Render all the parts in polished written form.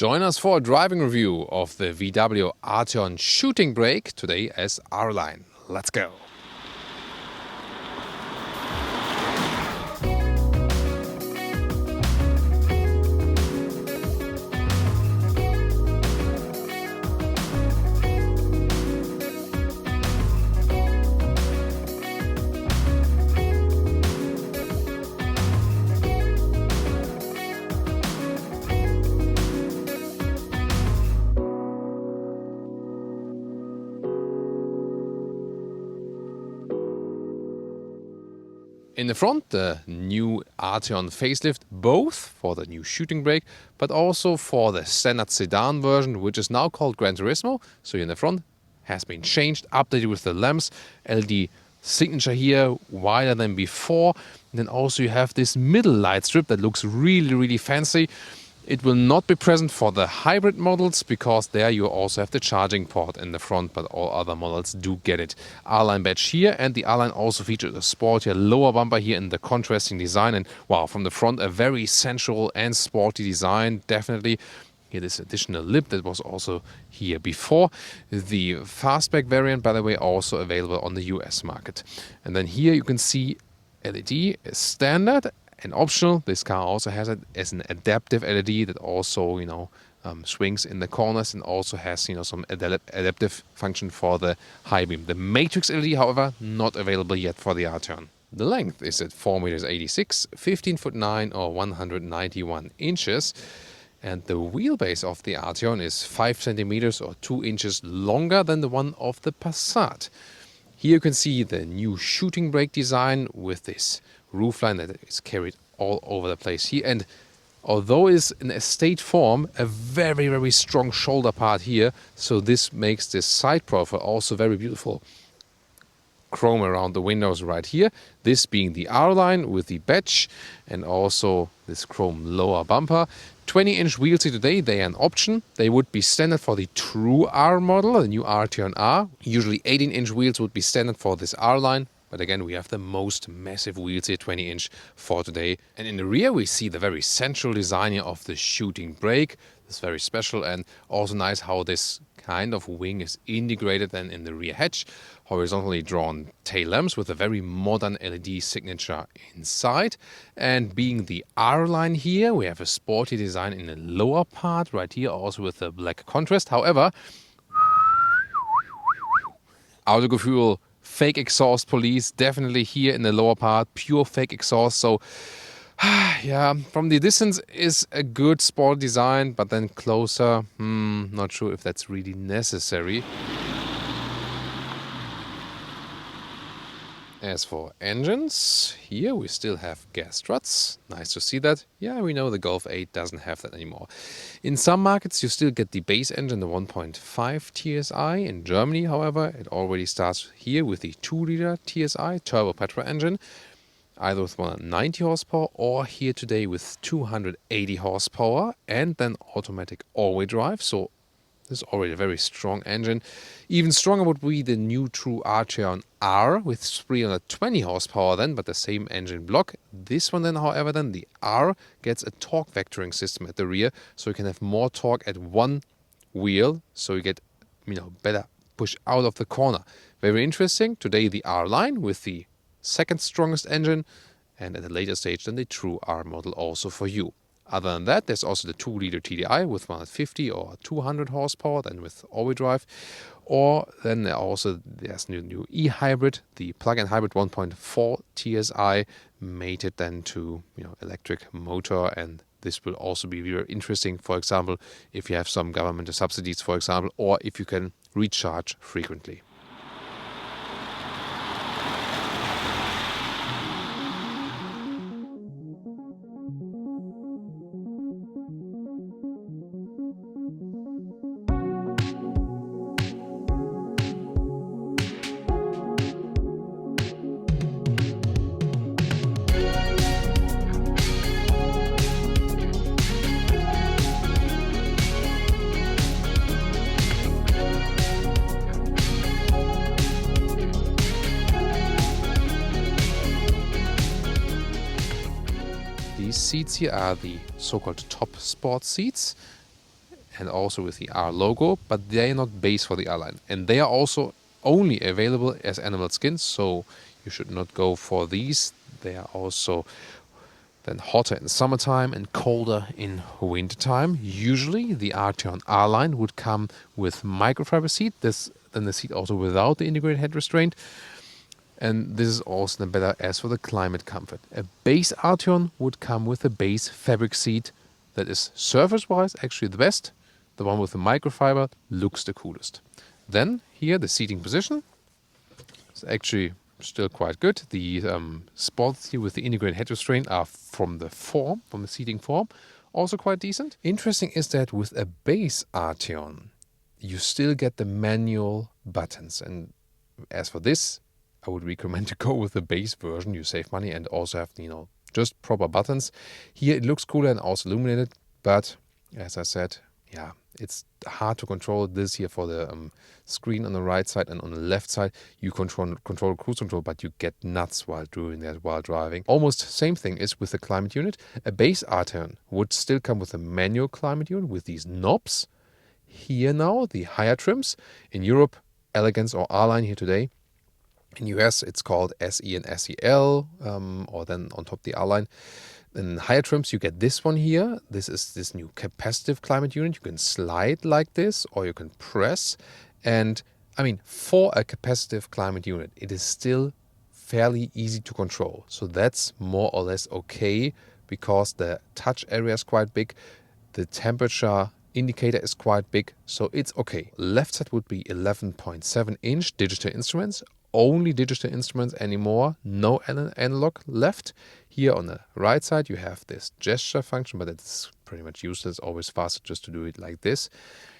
Join us for a driving review of the VW Ateon shooting brake, today as R-Line. Let's go! In the front, the new Ateon facelift, both for the new shooting brake, but also for the standard sedan version, which is now called Gran Turismo. So here in the front, has been changed, updated with the lamps, LED signature here, wider than before. And then also you have this middle light strip that looks really, really fancy. It will not be present for the hybrid models because there you also have the charging port in the front, but all other models do get it. R-Line badge here, and the R-Line also features a sportier lower bumper here in the contrasting design. And wow, from the front, a very sensual and sporty design, definitely. Here this additional lip that was also here before. The fastback variant, by the way, also available on the US market. And then here you can see LED is standard. And optional, this car also has it as an adaptive LED that also, swings in the corners and also has, some adaptive function for the high beam. The Matrix LED, however, not available yet for the Ateon. The length is at 4.86 m, 15'9" or 191 inches. And the wheelbase of the Ateon is 5 centimeters or 2 inches longer than the one of the Passat. Here you can see the new shooting brake design with this roofline that is carried all over the place here. And although it's in estate form, a very, very strong shoulder part here. So this makes this side profile also very beautiful. Chrome around the windows right here. This being the R-Line with the badge and also this chrome lower bumper. 20-inch wheels here today, they are an option. They would be standard for the true R model, the new Ateon R. Usually 18-inch wheels would be standard for this R-Line. But again, we have the most massive wheels here, 20-inch for today. And in the rear, we see the very central design here of the shooting brake. It's very special and also nice how this kind of wing is integrated then in the rear hatch. Horizontally drawn tail lamps with a very modern LED signature inside. And being the R-Line here, we have a sporty design in the lower part right here, also with the black contrast. However, Autogefühl, fake exhaust police, definitely here in the lower part, pure fake exhaust. So, yeah, from the distance is a good sport design, but then closer, not sure if that's really necessary. As for engines, here we still have gas struts. Nice to see that. Yeah, we know the Golf 8 doesn't have that anymore. In some markets, you still get the base engine, the 1.5 TSI. In Germany, however, it already starts here with the 2-liter TSI turbo petrol engine, either with 190 horsepower or here today with 280 horsepower and then automatic all-wheel drive. So this is already a very strong engine. Even stronger would be the new true Ateon R with 320 horsepower then, but the same engine block. This one then, however, the R gets a torque vectoring system at the rear, so you can have more torque at one wheel, so you get, better push out of the corner. Very interesting. Today the R-Line with the second strongest engine, and at a later stage then the true R model also for you. Other than that, there's also the 2-liter TDI with 150 or 200 horsepower, then with all-wheel drive. Or then there's new e-hybrid, the plug-in hybrid 1.4 TSI, mated then to electric motor, and this will also be very interesting, for example, if you have some governmental subsidies, for example, or if you can recharge frequently. These seats here are the so-called top sport seats. and also with the R logo, but they are not base for the R line. And they are also only available as animal skins, so you should not go for these. They are also then hotter in summertime and colder in wintertime. Usually the Ateon R line would come with microfiber seat, then the seat also without the integrated head restraint. And this is also better as for the climate comfort. A base Ateon would come with a base fabric seat that is surface-wise actually the best. The one with the microfiber looks the coolest. Then here the seating position is actually still quite good. The spots here with the integrated head restraint are from the seating form, also quite decent. Interesting is that with a base Ateon, you still get the manual buttons. And as for this, I would recommend to go with the base version. You save money and also have, just proper buttons. Here it looks cooler and also illuminated, but as I said, yeah, it's hard to control this here for the screen on the right side, and on the left side you control cruise control, but you get nuts while doing that while driving. Almost same thing is with the climate unit. A base Ateon would still come with a manual climate unit with these knobs. Here now the higher trims. In Europe, Elegance or R-Line here today. In US it's called SE and SEL, or then on top the R-Line. In higher trims you get this one here. This is this new capacitive climate unit. You can slide like this or you can press. And I mean, for a capacitive climate unit, it is still fairly easy to control. So that's more or less okay because the touch area is quite big. The temperature indicator is quite big, so it's okay. Left side would be 11.7 inch digital instruments. Only digital instruments anymore, no analog left. Here on the right side you have this gesture function, but it's pretty much useless, always faster just to do it like this.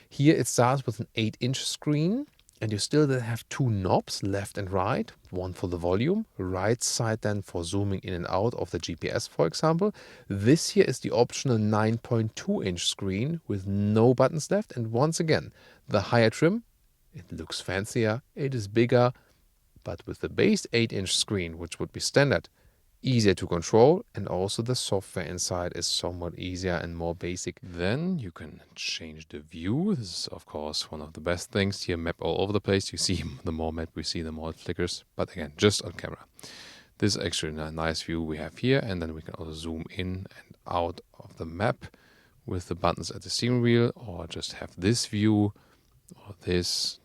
Here it starts with an 8-inch screen, and you still then have two knobs, left and right, one for the volume, right side then for zooming in and out of the GPS, for example. This here is the optional 9.2-inch screen with no buttons left, and once again, the higher trim, it looks fancier, it is bigger, but with the base 8-inch screen, which would be standard, easier to control, and also the software inside is somewhat easier and more basic. Then you can change the view. This is of course one of the best things. Here map all over the place. You see, the more map we see, the more it flickers, but again, just on camera. This is actually a nice view we have here, and then we can also zoom in and out of the map with the buttons at the steering wheel, or just have this view or this,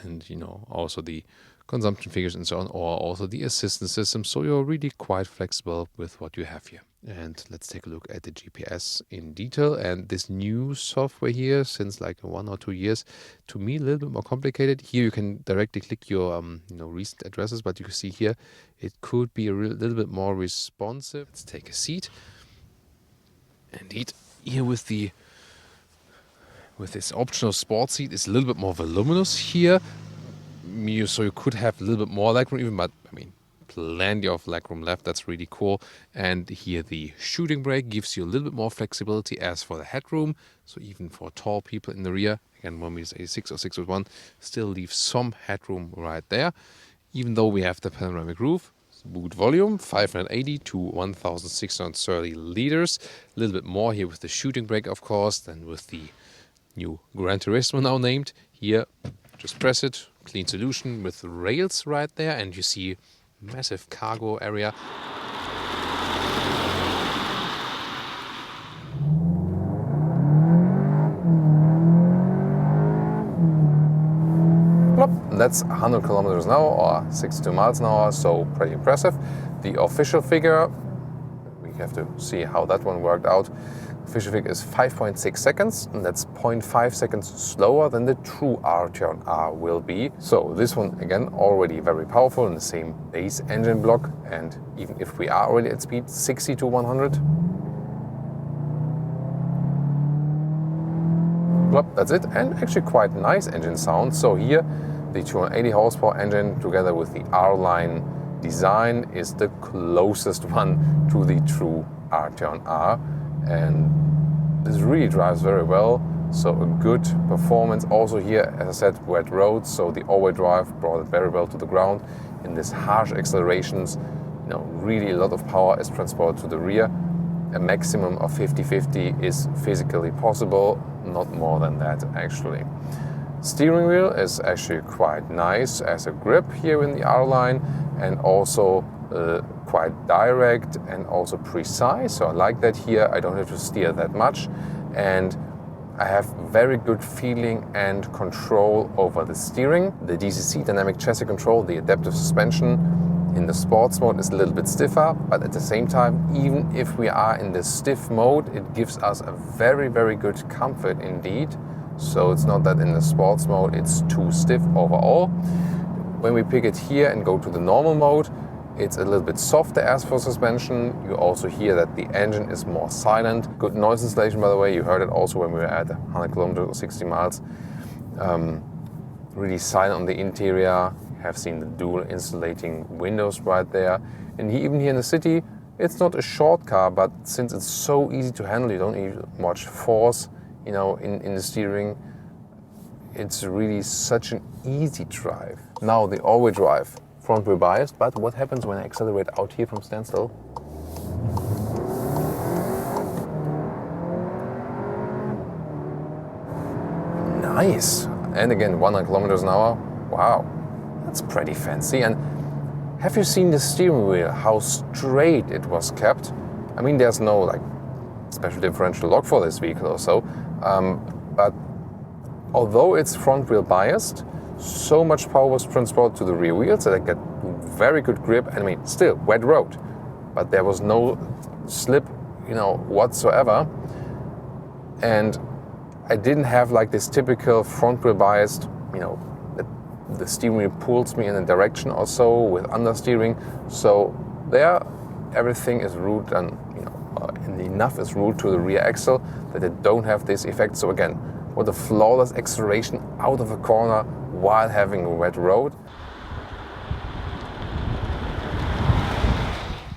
and also the consumption figures and so on, or also the assistance system. So you're really quite flexible with what you have here. And let's take a look at the GPS in detail. And this new software here, since like 1 or 2 years, to me a little bit more complicated. Here you can directly click your recent addresses, but you can see here it could be a little bit more responsive. Let's take a seat. Indeed, here with this optional sport seat, it's a little bit more voluminous here. So you could have a little bit more legroom even, but I mean, plenty of legroom left. That's really cool. And here the shooting brake gives you a little bit more flexibility as for the headroom. So even for tall people in the rear, again 1.86 or 6'1", still leaves some headroom right there. Even though we have the panoramic roof. Boot volume 580 to 1,630 liters. A little bit more here with the shooting brake, of course, than with the new Gran Turismo now named. Here, just press it. Clean solution with rails right there, and you see massive cargo area. That's 100 kilometers an hour or 62 miles an hour, so pretty impressive. The official figure, we have to see how that one worked out. Official figure is 5.6 seconds, and that's 0.5 seconds slower than the true Ateon R will be. So this one, again, already very powerful in the same base engine block, and even if we are already at speed 60 to 100, that's it, and actually quite nice engine sound. So here, the 280 horsepower engine together with the R-Line design is the closest one to the true Ateon R, and this really drives very well. So a good performance. Also here, as I said, wet roads, so the all-wheel drive brought it very well to the ground. In this harsh accelerations, really a lot of power is transported to the rear. a maximum of 50-50 is physically possible, not more than that actually. Steering wheel is actually quite nice as a grip here in the R-line, and also quite direct and also precise, so I like that here. I don't have to steer that much, and I have very good feeling and control over the steering. The DCC, dynamic chassis control, the adaptive suspension in the sports mode is a little bit stiffer, but at the same time, even if we are in the stiff mode, it gives us a very, very good comfort indeed. So it's not that in the sports mode it's too stiff overall. When we pick it here and go to the normal mode, it's a little bit softer as for suspension. You also hear that the engine is more silent. Good noise insulation, by the way. You heard it also when we were at 100 kilometers or 60 miles. Really silent on the interior. Have seen the dual insulating windows right there. And even here in the city, it's not a short car, but since it's so easy to handle, you don't need much force, you know, in the steering. It's really such an easy drive. Now the all-wheel drive, front wheel biased, but what happens when I accelerate out here from standstill? Nice. And again, 100 kilometers an hour. Wow, that's pretty fancy. And have you seen the steering wheel, how straight it was kept? I mean, there's no like special differential lock for this vehicle or so, but although it's front wheel biased, so much power was transported to the rear wheels that I get very good grip. I mean, still wet road, but there was no slip, you know, whatsoever. And I didn't have like this typical front wheel biased, you know, the steering wheel pulls me in a direction or so with understeering. So there, everything is ruled and, you know, enough is ruled to the rear axle that they don't have this effect. So again, what a flawless acceleration out of a corner while having a wet road.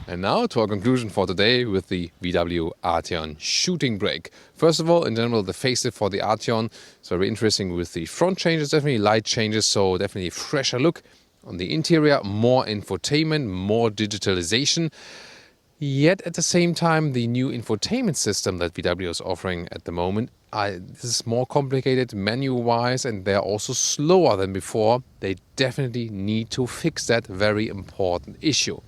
And now to our conclusion for today with the VW Ateon shooting brake. First of all, in general, the facelift for the Ateon is very interesting with the front changes, definitely light changes, so definitely a fresher look. On the interior, more infotainment, more digitalization. Yet at the same time, the new infotainment system that VW is offering at the moment, this is more complicated menu-wise, and they're also slower than before. They definitely need to fix that very important issue.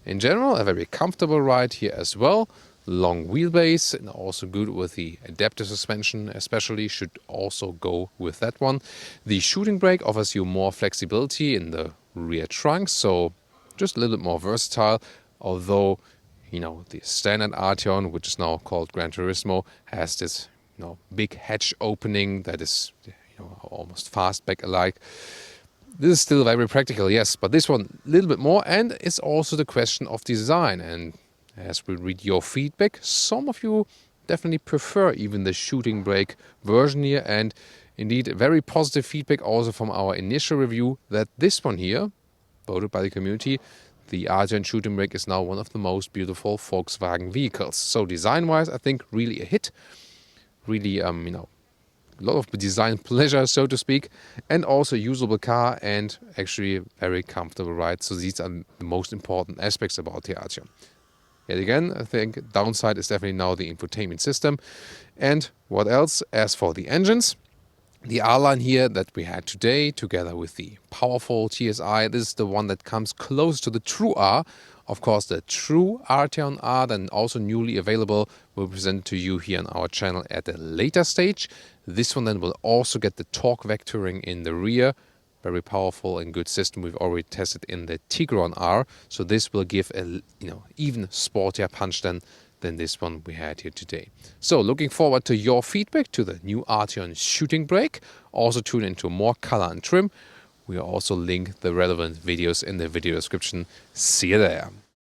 In general, a very comfortable ride here as well. Long wheelbase and also good with the adaptive suspension, especially should also go with that one. The shooting brake offers you more flexibility in the rear trunk, so just a little bit more versatile, although, you know, the standard Ateon, which is now called Gran Turismo, has this, you know, big hatch opening that is, you know, almost fastback-alike. This is still very practical, yes, but this one a little bit more, and it's also the question of design. And as we read your feedback, some of you definitely prefer even the shooting brake version here, and indeed very positive feedback also from our initial review that this one here, voted by the community, the Ateon shooting brake is now one of the most beautiful Volkswagen vehicles. So design-wise, I think really a hit. Really, you know, a lot of design pleasure, so to speak, and also a usable car and actually a very comfortable ride. So these are the most important aspects about the Ateon. Yet again, I think downside is definitely now the infotainment system. And what else? As for the engines, the R-Line here that we had today, together with the powerful TSI, this is the one that comes close to the true R. Of course, the true Ateon R, then also newly available, will present to you here on our channel at a later stage. This one then will also get the torque vectoring in the rear. Very powerful and good system. We've already tested in the Tiguan R. So this will give a, you know, even sportier punch than this one we had here today. So looking forward to your feedback to the new Ateon shooting brake. Also tune into more color and trim. We'll also link the relevant videos in the video description. See you there.